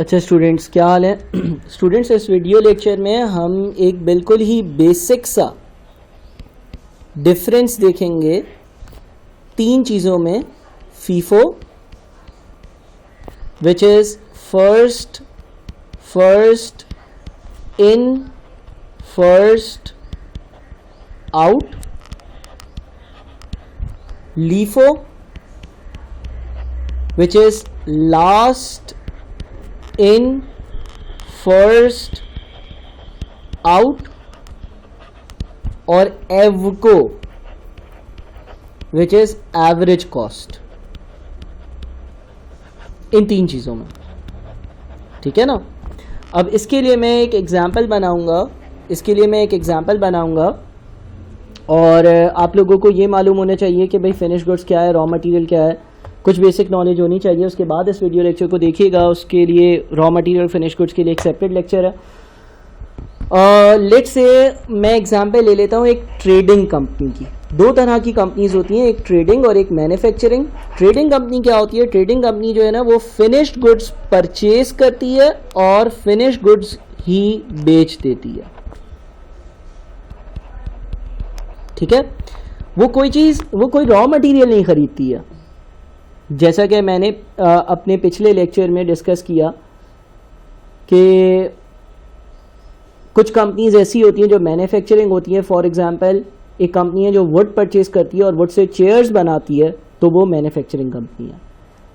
अच्छा स्टूडेंट्स, क्या हाल है? स्टूडेंट्स, इस वीडियो लेक्चर में हम एक बिल्कुल ही बेसिक सा डिफरेंस देखेंगे तीन चीज़ों में। FIFO which is first in first out, LIFO which is last in first out, और एवको विच इज एवरेज कॉस्ट। इन तीन चीज़ों में, ठीक है ना। अब इसके लिए मैं एक एग्जाम्पल बनाऊंगा और आप लोगों को ये मालूम होना चाहिए कि भाई फिनिश गुड्स क्या है, रॉ मटेरियल क्या है, कुछ बेसिक नॉलेज होनी चाहिए। उसके बाद इस वीडियो लेक्चर को देखिएगा। उसके लिए रॉ मटेरियल फिनिश गुड्स के लिए एक सेपरेट लेक्चर है। लेट्स से मैं एग्जांपल ले लेता हूँ एक ट्रेडिंग कंपनी की। दो तरह की कंपनीज होती हैं, एक ट्रेडिंग और एक मैन्युफैक्चरिंग। ट्रेडिंग कंपनी क्या होती है? ट्रेडिंग कंपनी जो है ना, वो फिनिश्ड गुड्स परचेज करती है और फिनिश्ड गुड्स ही बेच देती है, ठीक है। वो कोई रॉ मटेरियल नहीं खरीदती है। जैसा कि मैंने अपने पिछले लेक्चर में डिस्कस किया कि कुछ कंपनीज ऐसी होती हैं जो मैन्युफैक्चरिंग होती है। फॉर एग्जांपल, एक कंपनी है जो वुड परचेज करती है और वुड से चेयर्स बनाती है, तो वो मैन्युफैक्चरिंग कंपनी है।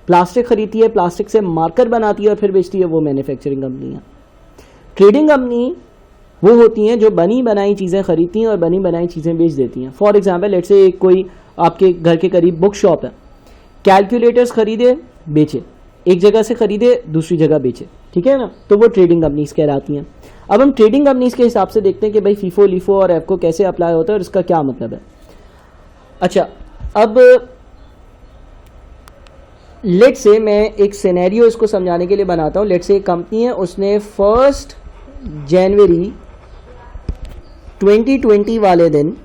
प्लास्टिक खरीदती है, प्लास्टिक से मार्कर बनाती है और फिर बेचती है, वो मैन्युफैक्चरिंग कंपनी है। ट्रेडिंग कंपनी वो होती हैं जो बनी बनाई चीज़ें खरीदती हैं और बनी बनाई चीज़ें बेच देती हैं। फॉर एग्जाम्पल, लेट्स से कोई आपके घर के करीब बुक शॉप है, कैलकुलेटर्स खरीदे बेचे, एक जगह से खरीदे दूसरी जगह बेचे, ठीक है ना, तो वो ट्रेडिंग कंपनीज कहलाती हैं। अब हम ट्रेडिंग कंपनीज के हिसाब से देखते हैं कि भाई फीफो, लीफो और एफको कैसे अप्लाई होता है और इसका क्या मतलब है। अच्छा, अब लेट्स से मैं एक सिनेरियो इसको समझाने के लिए बनाता हूँ। लेट्स से एक कंपनी है, उसने 1 जनवरी 2020 वाले दिन,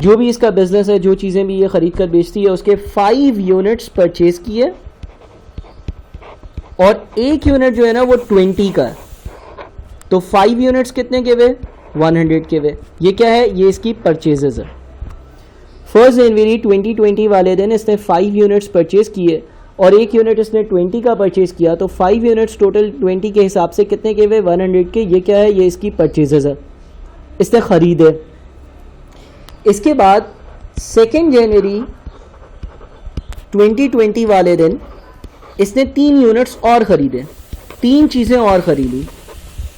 जो भी इसका बिजनेस है, जो चीज़ें भी ये खरीद कर बेचती है, उसके 5 यूनिट्स परचेज किए और एक यूनिट जो है ना वो 20 का है। तो 5 यूनिट्स कितने के वे? 100 के वे। ये क्या है? ये इसकी परचेजेस है। 1 जनवरी 2020 वाले दिन इसने 5 यूनिट्स परचेज किए और एक यूनिट इसने 20 का परचेज किया, तो 5 यूनिट्स टोटल 20 के हिसाब से कितने के वे? 100 के। ये क्या है? ये इसकी परचेजेस है, इसने खरीदे। इसके बाद 2 जनवरी 2020 वाले दिन इसने 3 यूनिट्स और खरीदे, 3 चीज़ें और खरीदी,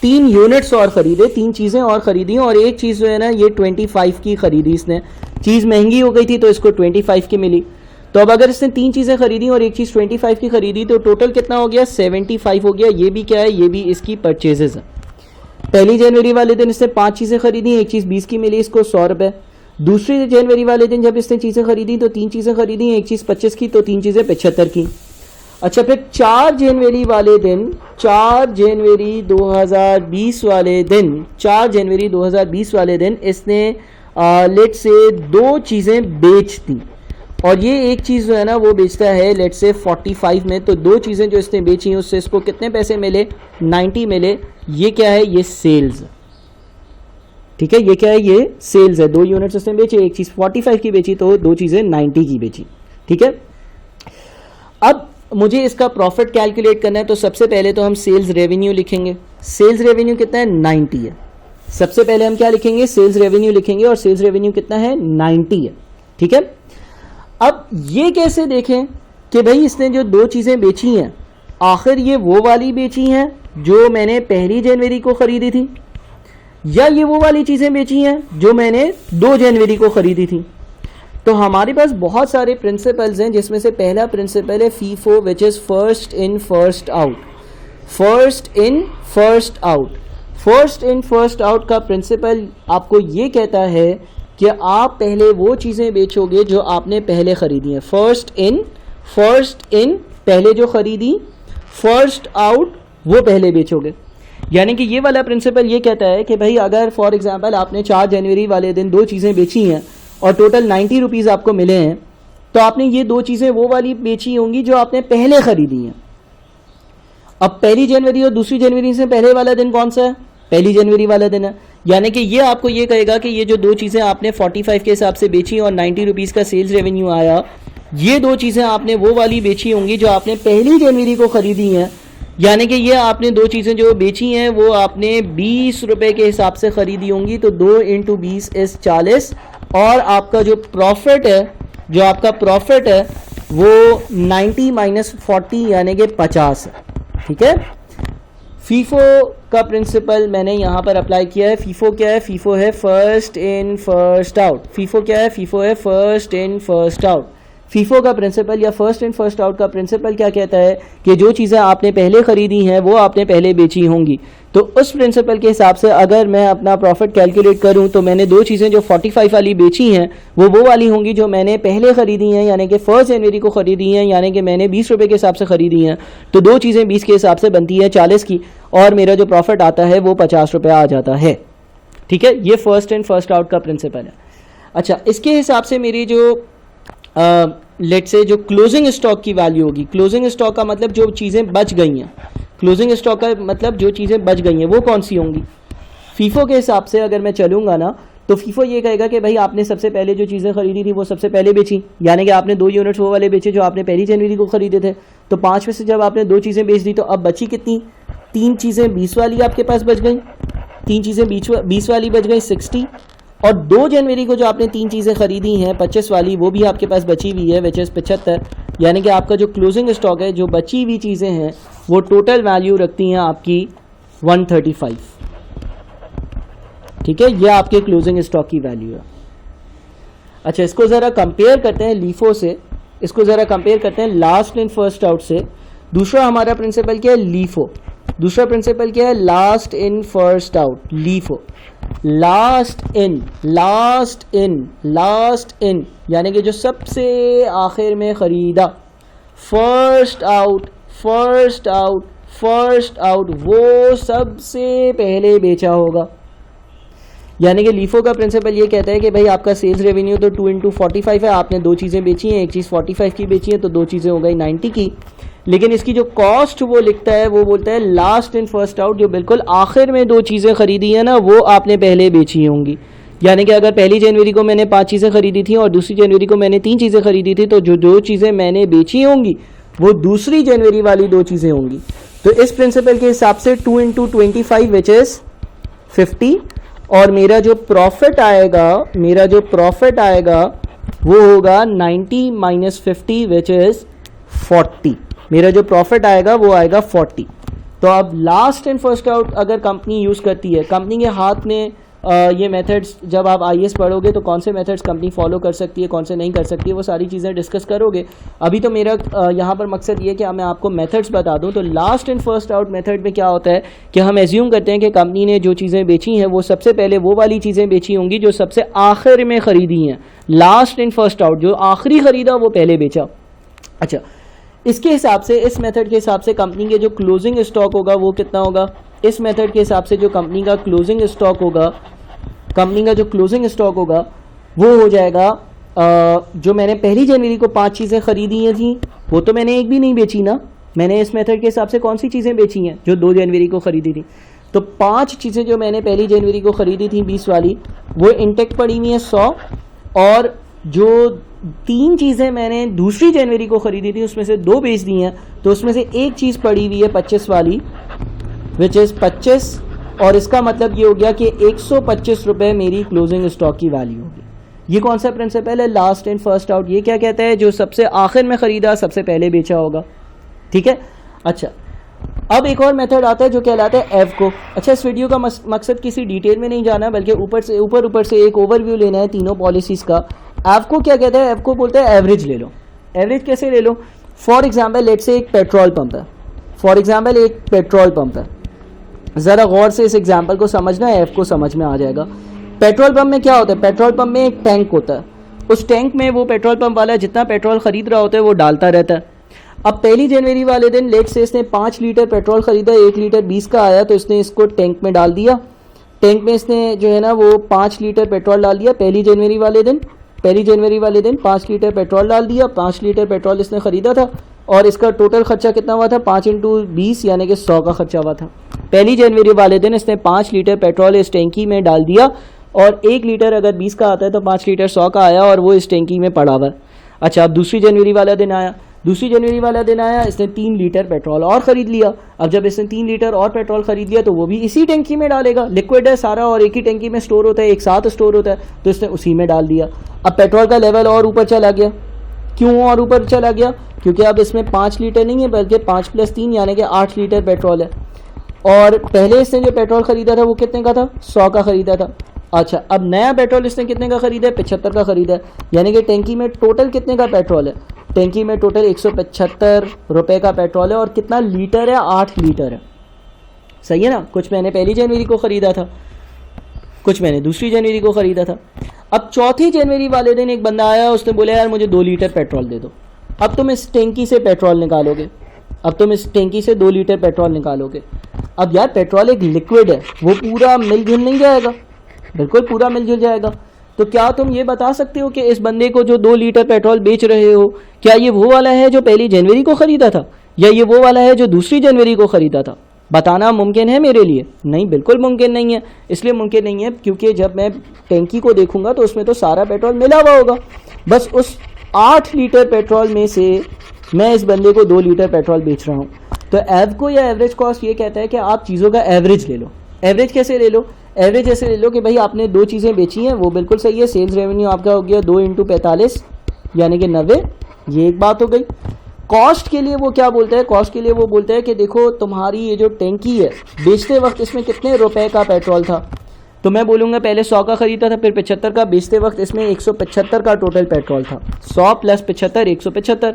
3 यूनिट्स और खरीदे, 3 चीज़ें और खरीदी और एक चीज़ जो है ना ये 25 की खरीदी इसने। चीज़ महंगी हो गई थी तो इसको 25 की मिली। तो अब अगर इसने 3 चीज़ें खरीदी और एक चीज़ 25 की खरीदी तो टोटल कितना हो गया? 75 हो गया। ये भी क्या है? ये भी इसकी परचेजेस है। 1 जनवरी वाले दिन इसने 5 चीज़ें खरीदी, एक चीज़ 20 की मिली, इसको 100 रुपये। दूसरी जनवरी वाले दिन जब इसने चीज़ें खरीदी तो 3 चीज़ें खरीदी, एक चीज़ 25 की, तो 3 चीज़ें 75 की। अच्छा, फिर 4 जनवरी वाले दिन, 4 जनवरी 2020 वाले दिन, 4 जनवरी 2020 वाले दिन इसने लेट से 2 चीज़ें बेच दी और ये एक चीज़ जो है ना वो बेचता है लेट से 45 में। तो 2 चीज़ें जो इसने बेची उससे इसको कितने पैसे मिले? 90 मिले। ये क्या है? ये सेल्स, ठीक है। ये क्या है? ये सेल्स है। 2 यूनिट्स उसने बेचे, एक चीज़ 45 की बेची, तो 2 चीज़ें 90 की बेची, ठीक है। अब मुझे इसका प्रॉफिट कैलकुलेट करना है, तो सबसे पहले तो हम सेल्स रेवेन्यू लिखेंगे। सेल्स रेवेन्यू कितना है? 90 है। सबसे पहले हम क्या लिखेंगे? सेल्स रेवेन्यू लिखेंगे और सेल्स रेवेन्यू कितना है? 90 है, ठीक है। अब ये कैसे देखें कि भाई इसने जो 2 चीज़ें बेची हैं, आखिर ये वो वाली बेची हैं जो मैंने 1 जनवरी को ख़रीदी थी, या ये वो वाली चीज़ें बेची हैं जो मैंने 2 जनवरी को ख़रीदी थी। तो हमारे पास बहुत सारे प्रिंसिपल्स हैं, जिसमें से पहला प्रिंसिपल है FIFO which is first in first out. First in first out, first in first out का प्रिंसिपल आपको ये कहता है कि आप पहले वो चीज़ें बेचोगे जो आपने पहले ख़रीदी हैं। फर्स्ट इन पहले जो ख़रीदी, फर्स्ट आउट वो पहले बेचोगे। यानी कि ये वाला प्रिंसिपल ये कहता है कि भाई अगर फॉर एग्जांपल आपने 4 जनवरी वाले दिन 2 चीज़ें बेची हैं और टोटल 90 रुपीज़ आपको मिले हैं, तो आपने ये 2 चीज़ें वो वाली बेची होंगी जो आपने पहले ख़रीदी हैं। अब पहली जनवरी और दूसरी जनवरी से पहले वाला दिन कौन सा है? पहली जनवरी वाला दिन है। यानी कि ये आपको ये कहेगा कि ये जो दो चीज़ें आपने 45 के हिसाब से बेची और 90 रुपीज़ का सेल्स रेवेन्यू आया, ये दो चीज़ें आपने वो वाली बेची होंगी जो आपने पहली जनवरी को ख़रीदी हैं। यानी कि ये आपने दो चीज़ें जो बेची हैं वो आपने 20 रुपये के हिसाब से ख़रीदी होंगी। तो 2 × 20 = 40 और आपका जो प्रॉफिट है, जो आपका प्रॉफिट है वो 90 - 40 यानी कि 50 है। ठीक है, फीफो का प्रिंसिपल मैंने यहाँ पर अप्लाई किया है। फीफो क्या है? फीफो है first in first out. FIFO क्या है? फीफो है first in first out. FIFO का प्रिंसिपल या फर्स्ट इन फर्स्ट आउट का प्रिंसिपल क्या कहता है कि जो चीज़ें आपने पहले ख़रीदी हैं वो आपने पहले बेची होंगी। तो उस प्रिंसिपल के हिसाब से अगर मैं अपना प्रॉफिट कैलकुलेट करूं तो मैंने दो चीज़ें जो 45 वाली बेची हैं वो वाली होंगी जो मैंने पहले ख़रीदी हैं, यानी कि 1 जनवरी को ख़रीदी हैं, यानी कि मैंने 20 रुपये के हिसाब से ख़रीदी हैं। तो दो चीज़ें 20 के हिसाब से बनती है 40 की, और मेरा जो प्रॉफिट आता है वो 50 रुपये आ जाता है। ठीक है, ये फर्स्ट इन फर्स्ट आउट का प्रिंसिपल है। अच्छा, इसके हिसाब से मेरी जो लेट से जो क्लोजिंग स्टॉक की वैल्यू होगी, क्लोजिंग स्टॉक का मतलब जो चीज़ें बच गई हैं, क्लोजिंग स्टॉक का मतलब जो चीज़ें बच गई हैं वो कौन सी होंगी? फीफो के हिसाब से अगर मैं चलूँगा ना तो फीफो ये कहेगा कि भाई आपने सबसे पहले जो चीज़ें खरीदी थी वो सबसे पहले बेची, यानी कि आपने 2 यूनिट्स वो वाले बेचे जो आपने पहली जनवरी को खरीदे थे। तो 5 में से जब आपने 2 चीज़ें बेच दी तो अब बची कितनी? 3 चीज़ें 20 वाली आपके पास बच गई, 3 चीज़ें 20 वाली बच गई 60, और 2 जनवरी को जो आपने 3 चीज़ें खरीदी हैं 25 वाली वो भी आपके पास बची हुई है, विच इज़ 75। यानी कि आपका जो क्लोजिंग स्टॉक है, जो बची हुई चीज़ें हैं वो टोटल वैल्यू रखती हैं आपकी 135। ठीक है, ये आपके क्लोजिंग स्टॉक की वैल्यू है। अच्छा, इसको ज़रा कंपेयर करते हैं लीफो से, इसको ज़रा कंपेयर करते हैं लास्ट इन फर्स्ट आउट से। दूसरा हमारा प्रिंसिपल क्या है? लीफो। दूसरा प्रिंसिपल क्या है? Last in first out, LIFO. Last in, last in, last in यानी कि जो सबसे आखिर में ख़रीदा। First out, first out, first out वो सबसे पहले बेचा होगा। यानी कि लीफो का प्रिंसिपल ये कहता है कि भाई आपका सेल्स रेवेन्यू तो 2 × 45 है, आपने 2 चीज़ें बेची हैं, एक चीज़ 45 की बेची है तो 2 चीज़ें हो गई 90 की। लेकिन इसकी जो कॉस्ट वो लिखता है वो बोलता है लास्ट इन फर्स्ट आउट, जो बिल्कुल आखिर में 2 चीज़ें खरीदी हैं ना वो आपने पहले बेची होंगी। यानी कि अगर पहली जनवरी को मैंने 5 चीज़ें खरीदी थी और दूसरी जनवरी को मैंने 3 चीज़ें खरीदी थी तो जो 2 चीज़ें मैंने बेची होंगी वो दूसरी जनवरी वाली 2 चीज़ें होंगी। तो इस प्रिंसिपल के हिसाब से 2 × 25 विच इज़ 50, और मेरा जो प्रॉफिट आएगा, मेरा जो प्रॉफिट आएगा वो होगा 90 - 50 विच इज़ 40। मेरा जो प्रॉफिट आएगा वो आएगा 40। तो अब लास्ट इन फर्स्ट आउट अगर कंपनी यूज़ करती है, कंपनी के हाथ में ये मेथड्स, जब आप IAS पढ़ोगे तो कौन से मेथड्स कंपनी फॉलो कर सकती है, कौन से नहीं कर सकती है, वो सारी चीज़ें डिस्कस करोगे। अभी तो मेरा यहाँ पर मकसद ये है कि मैं आपको मेथड्स बता दूँ। तो last in first out method में क्या होता है कि हम एज्यूम करते हैं कि कंपनी ने जो चीज़ें बेची हैं वो सबसे पहले वो वाली चीज़ें बेची होंगी जो सबसे आखिर में ख़रीदी हैं। लास्ट इन फर्स्ट आउट, जो आखिरी ख़रीदा वो पहले बेचा। अच्छा, इसके हिसाब से, इस मेथड के हिसाब से कंपनी के जो क्लोजिंग स्टॉक होगा वो कितना होगा? इस मेथड के हिसाब से जो कंपनी का क्लोजिंग स्टॉक होगा, कंपनी का जो क्लोजिंग स्टॉक होगा वो हो जाएगा जो मैंने पहली जनवरी को 5 चीज़ें खरीदी हैं थी वो तो मैंने एक भी नहीं बेची ना। मैंने इस मेथड के हिसाब से कौन सी चीज़ें बेची हैं? जो 2 जनवरी को ख़रीदी थी। तो 5 चीज़ें जो मैंने पहली जनवरी को ख़रीदी थी 20 वाली वो इंटेक्ट पड़ी हुई हैं 100, और जो 3 चीज़ें मैंने दूसरी जनवरी को ख़रीदी थी उसमें से 2 बेच दी हैं, तो उसमें से एक चीज़ पड़ी हुई है 25 वाली विच इज़ 25, और इसका मतलब ये हो गया कि 125 रुपये मेरी क्लोजिंग स्टॉक की वैल्यू होगी। ये कौन सा प्रिंसिपल है? Last in first out. ये क्या कहता है? जो सबसे आखिर में ख़रीदा सबसे पहले बेचा होगा। ठीक है। अच्छा, अब एक और मेथड आता है जो कहलाता है एवको। अच्छा, इस वीडियो का मकसद किसी डिटेल में नहीं जाना बल्कि ऊपर से एक ओवरव्यू लेना है तीनों पॉलिसीज़ का। एवको क्या कहता है? एवको बोलता है एवरेज ले लो। एवरेज कैसे ले लो? फॉर एग्जाम्पल लेट से एक पेट्रोल पंप है, फॉर एग्जाम्पल एक पेट्रोल पंप है। ज़रा गौर से इस एग्जाम्पल को समझना है, एवको समझ में आ जाएगा। पेट्रोल पंप में क्या होता है? पेट्रोल पंप में एक टैंक होता है, उस टैंक में वो पेट्रोल पंप वाला जितना पेट्रोल ख़रीद रहा होता है वो डालता रहता है। अब पहली जनवरी वाले दिन लेट से इसने 5 लीटर पेट्रोल ख़रीदा, 1 लीटर 20 का आया तो इसने इसको टैंक में डाल दिया। टैंक में इसने जो है ना वो 5 लीटर पेट्रोल डाल दिया पहली जनवरी वाले दिन 5 लीटर पेट्रोल डाल दिया। 5 लीटर पेट्रोल इसने ख़रीदा था, और इसका टोटल खर्चा कितना हुआ था 5 × 20 यानी कि 100 का खर्चा हुआ था। 1 जनवरी वाले दिन इसने 5 लीटर पेट्रोल इस टैंकी में डाल दिया और 1 लीटर अगर 20 का आता है तो 5 लीटर 100 का आया और वो इस टैंकी में पड़ा हुआ। अच्छा, अब दूसरी जनवरी वाला दिन आया, इसने 3 लीटर पेट्रोल और ख़रीद लिया। अब जब इसने 3 लीटर और पेट्रोल ख़रीद लिया तो वो भी इसी टैंकी में डालेगा, लिक्विड है सारा और एक ही टैंकी में स्टोर होता है, एक साथ स्टोर होता है, तो इसने उसी में डाल दिया। अब पेट्रोल का लेवल और ऊपर चला गया। क्यों और ऊपर चला गया? क्योंकि अब इसमें 5 लीटर नहीं है बल्कि 5 + 3 यानी कि 8 लीटर पेट्रोल है। और पहले इसने जो पेट्रोल ख़रीदा था वो कितने का था? 100 का ख़रीदा था। अच्छा, अब नया पेट्रोल इसने कितने का ख़रीदा है? 75 का ख़रीदा है। यानी कि टैंकी में टोटल कितने का पेट्रोल है? टैंकी में टोटल 175 रुपये का पेट्रोल है। और कितना लीटर है? 8 लीटर है। सही है ना? कुछ मैंने 1 जनवरी को ख़रीदा था, कुछ मैंने 2 जनवरी को ख़रीदा था। अब 4 जनवरी वाले दिन एक बंदा आया, उसने बोला यार मुझे 2 लीटर पेट्रोल दे दो। अब तुम इस टैंकी से पेट्रोल निकालोगे, अब तुम इस टैंकी से 2 लीटर पेट्रोल निकालोगे। अब यार पेट्रोल एक लिक्विड है, वो पूरा मिलजुल नहीं जाएगा, बिल्कुल पूरा मिलजुल जाएगा। तो क्या तुम ये बता सकते हो कि इस बंदे को जो 2 लीटर पेट्रोल बेच रहे हो, क्या ये वो वाला है जो 1 जनवरी को ख़रीदा था या ये वो वाला है जो 2 जनवरी को ख़रीदा था? बताना मुमकिन है मेरे लिए? नहीं, बिल्कुल मुमकिन नहीं है। इसलिए मुमकिन नहीं है क्योंकि जब मैं टैंकी को देखूंगा तो उसमें तो सारा पेट्रोल मिला हुआ होगा। बस उस 8 लीटर पेट्रोल में से मैं इस बंदे को 2 लीटर पेट्रोल बेच रहा हूँ। तो एवको या एवरेज कॉस्ट ये कहता है कि आप चीज़ों का एवरेज ले लो। एवरेज कैसे ले लो? एवरेज ऐसे ले लो कि भाई आपने 2 चीज़ें बेची हैं, वो बिल्कुल सही है। सेल्स रेवेन्यू आपका हो गया 2 × 45 यानी कि 90, ये एक बात हो गई। कॉस्ट के लिए वो क्या बोलता है? कॉस्ट के लिए वो बोलता है कि देखो तुम्हारी ये जो टैंकी है बेचते वक्त इसमें कितने रुपए का पेट्रोल था। तो मैं बोलूँगा पहले 100 का ख़रीदा था, फिर 75 का, बेचते वक्त इसमें 175 का टोटल पेट्रोल था। 100 + 75 175।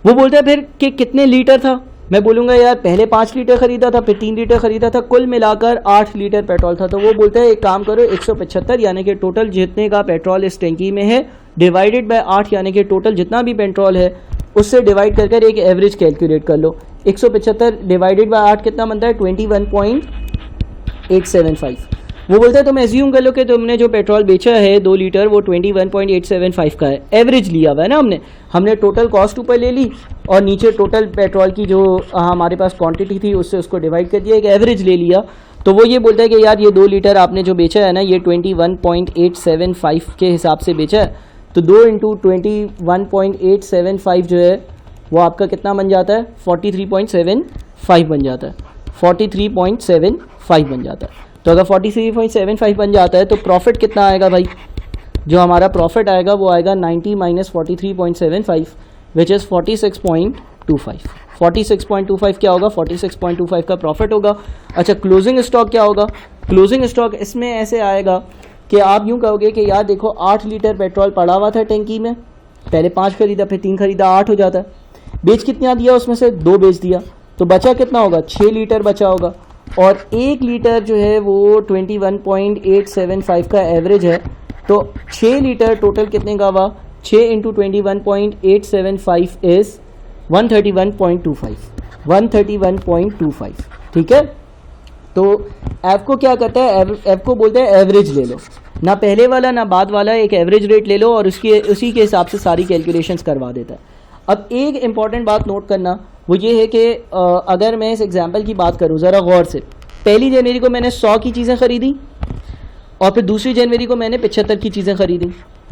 वो बोलता है फिर कि कितने लीटर था। मैं बोलूँगा यार पहले 5 लीटर ख़रीदा था, फिर 3 लीटर ख़रीदा था, कुल मिलाकर 8 लीटर पेट्रोल था। तो वो बोलता है एक काम करो 175 यानी कि टोटल जितने का पेट्रोल इस टैंकी में है डिवाइडेड बाय 8 यानी कि टोटल जितना भी पेट्रोल है उससे डिवाइड कर एक एवरेज कैलकुलेट कर लो। 175 डिवाइडेड बाय 8 कितना बनता है? 21.875। वो बोलता है तुम एज्यूम कर लो कि तुमने जो पेट्रोल बेचा है 2 लीटर वो 21.875 का है। एवरेज लिया हुआ है ना हमने टोटल कॉस्ट ऊपर ले ली और नीचे टोटल पेट्रोल की जो हमारे पास क्वांटिटी थी उससे उसको डिवाइड कर दिया, एक एवरेज ले लिया। तो वो ये बोलता है कि यार ये 2 लीटर आपने जो बेचा है ना ये 21.875 के हिसाब से बेचा है। तो 2 × 21.875 जो है वो आपका कितना बन जाता है? 43.75 बन जाता है। 43.75 बन जाता है। तो अगर 43.75 बन जाता है तो प्रॉफिट कितना आएगा भाई? जो हमारा प्रॉफिट आएगा वो आएगा 90 - 43.75 विच इज़ 46.25। 46.25 क्या होगा? 46.25 का प्रॉफिट होगा। अच्छा, क्लोजिंग स्टॉक क्या होगा? क्लोजिंग स्टॉक इसमें ऐसे आएगा कि आप यूँ कहोगे कि यार देखो 8 लीटर पेट्रोल पड़ा हुआ था टैंकी में, पहले 5 खरीदा, फिर 3 खरीदा, 8 हो जाता है। बेच कितना दिया? उसमें से 2 बेच दिया, तो बचा कितना होगा? 6 लीटर बचा होगा। और 1 लीटर जो है वो 21.875 का एवरेज है। तो 6 लीटर टोटल कितने का हुआ? 6 × 21.875 इज़ 131.25। 131.25, ठीक है। तो एवको क्या करता है? एवको बोलता है एवरेज ले लो, ना पहले वाला ना बाद वाला, एक एवरेज रेट ले लो और उसी के हिसाब से सारी कैलकुलेशंस करवा देता है। अब एक इम्पॉर्टेंट बात नोट करना वो ये है कि अगर मैं इस एग्जांपल की बात करूँ ज़रा गौर से, 1 जनवरी को मैंने 100 की चीज़ें ख़रीदी और फिर 2 जनवरी को मैंने 75 की चीज़ें ख़रीदी।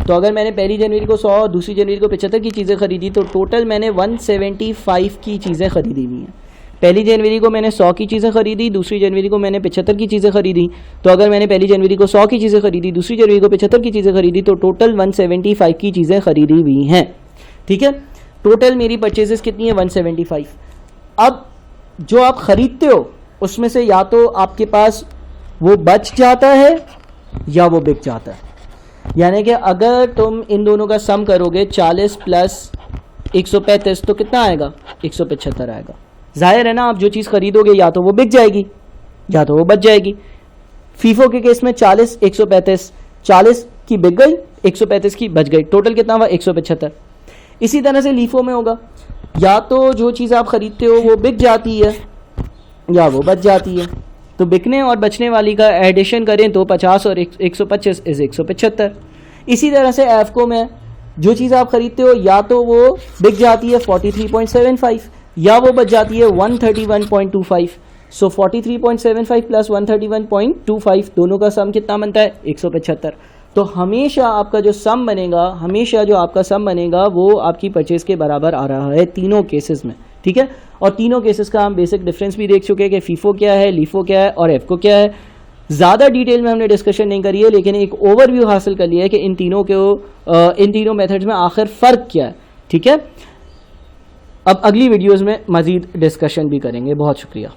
तो अगर मैंने 1 जनवरी को 100 और 2 जनवरी को 75 की चीज़ें ख़रीदी तो टोटल मैंने 175 की चीज़ें ख़रीदी हुई हैं। 1 जनवरी को मैंने 100 की चीज़ें ख़रीदी, 2 जनवरी को मैंने 75 की चीज़ें ख़रीदी। तो अगर मैंने 1 जनवरी को 100 की चीज़ें ख़रीदी, 2 जनवरी को 75 की चीज़ें ख़रीदी, तो टोटल 175 की चीज़ें ख़रीदी हुई हैं। ठीक है, टोटल मेरी परचेजेस कितनी है? 175। अब जो आप ख़रीदते हो उसमें से या तो आपके पास वो बच जाता है या वो बिक जाता है। यानी कि अगर तुम इन दोनों का सम करोगे 40 + 135 तो कितना आएगा? 175 आएगा। जाहिर है ना, आप जो चीज़ खरीदोगे या तो वो बिक जाएगी या तो वो बच जाएगी। फीफो के केस में 40 135, 40 की बिक गई, 135 की बच गई, टोटल कितना हुआ? 175। इसी तरह से लीफो में होगा, या तो जो चीज़ आप खरीदते हो वो बिक जाती है या वो बच जाती है। तो बिकने और बचने वाली का एडिशन करें तो 50 और 125 इज़ 175। इसी तरह से एफको में जो चीज़ आप खरीदते हो या तो वो बिक जाती है 43.75 या वो बच जाती है 131.25। सो 43.75 प्लस 131.25 दोनों का सम कितना बनता है 175। तो हमेशा आपका जो सम बनेगा, हमेशा जो आपका सम बनेगा वो आपकी परचेज के बराबर आ रहा है तीनों केसेस में, ठीक है। और तीनों केसेस का हम बेसिक डिफरेंस भी देख चुके हैं कि फीफो क्या है, लीफो क्या है और एफको क्या है। ज़्यादा डिटेल में हमने डिस्कशन नहीं करी है, लेकिन एक ओवरव्यू हासिल कर लिया है कि इन तीनों मेथड्स में आखिर फ़र्क क्या है, ठीक है। अब अगली वीडियोज़ में मज़ीद डिस्कशन भी करेंगे। बहुत शुक्रिया।